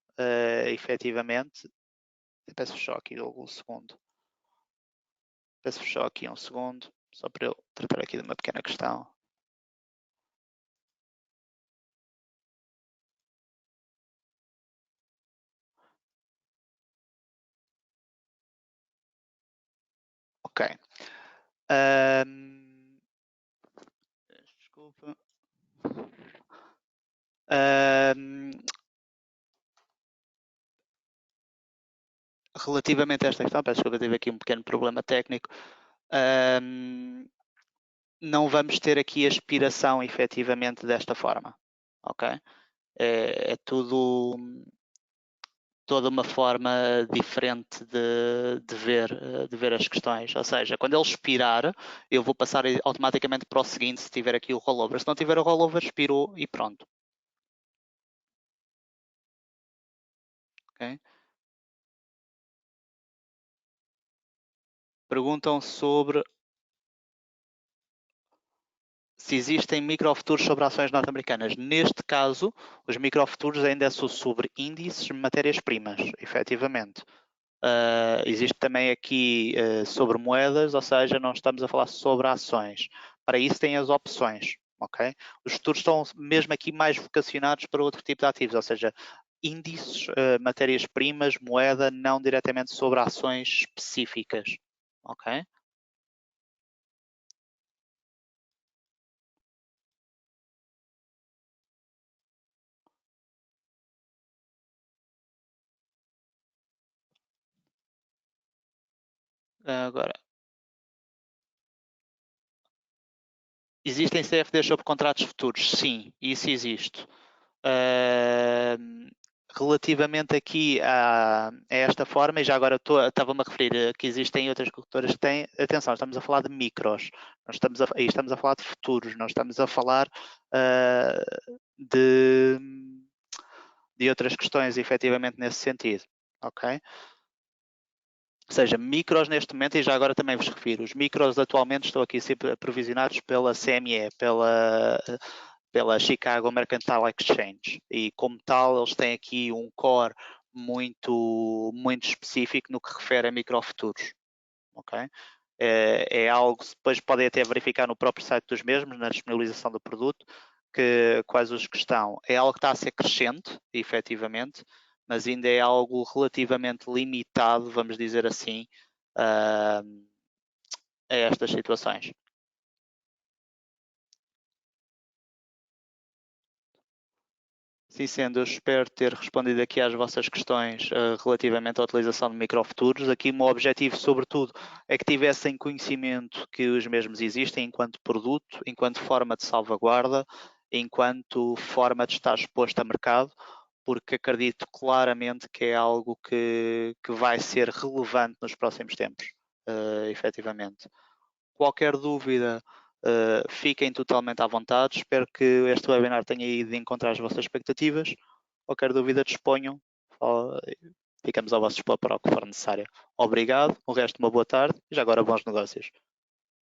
efetivamente, peço só aqui um segundo. Peço só aqui um segundo, só para eu tratar aqui de uma pequena questão. Ok. Desculpa. Relativamente a esta questão, peço desculpa, tive aqui um pequeno problema técnico. Não vamos ter aqui a expiração efetivamente desta forma, ok? É tudo toda uma forma diferente de ver as questões. Ou seja, quando ele expirar, eu vou passar automaticamente para o seguinte se tiver aqui o rollover. Se não tiver o rollover, expirou e pronto. Okay? Perguntam sobre se existem microfuturos sobre ações norte-americanas. Neste caso, os microfuturos ainda são sobre índices de matérias-primas, efetivamente. Existe também aqui sobre moedas, ou seja, não estamos a falar sobre ações. Para isso têm as opções, ok? Os futuros estão mesmo aqui mais vocacionados para outro tipo de ativos, ou seja, índices, matérias-primas, moeda, não diretamente sobre ações específicas, ok? Agora, existem CFDs sobre contratos futuros? Sim, isso existe. Relativamente aqui a esta forma, e já agora estava-me a referir que existem outras corretoras que têm, atenção, estamos a falar de micros, estamos a falar de futuros, não estamos a falar de, de outras questões efetivamente nesse sentido, ok? Ou seja, micros neste momento, e já agora também vos refiro, os micros atualmente estão aqui sempre provisionados pela CME, pela Chicago Mercantile Exchange, e como tal eles têm aqui um core muito específico no que refere a microfuturos, ok? É algo que depois podem até verificar no próprio site dos mesmos, na disponibilização do produto, quais os que estão. É algo que está a ser crescente, efetivamente, mas ainda é algo relativamente limitado, vamos dizer assim, a estas situações. Sim, sendo, eu espero ter respondido aqui às vossas questões relativamente à utilização de microfuturos. Aqui o meu objetivo, sobretudo, é que tivessem conhecimento que os mesmos existem enquanto produto, enquanto forma de salvaguarda, enquanto forma de estar exposto a mercado, porque acredito claramente que é algo que vai ser relevante nos próximos tempos, efetivamente. Qualquer dúvida, fiquem totalmente à vontade. Espero que este webinar tenha ido de encontro às vossas expectativas. Qualquer dúvida, disponham. Ficamos ao vosso dispor para o que for necessário. Obrigado, o resto de uma boa tarde e já agora bons negócios.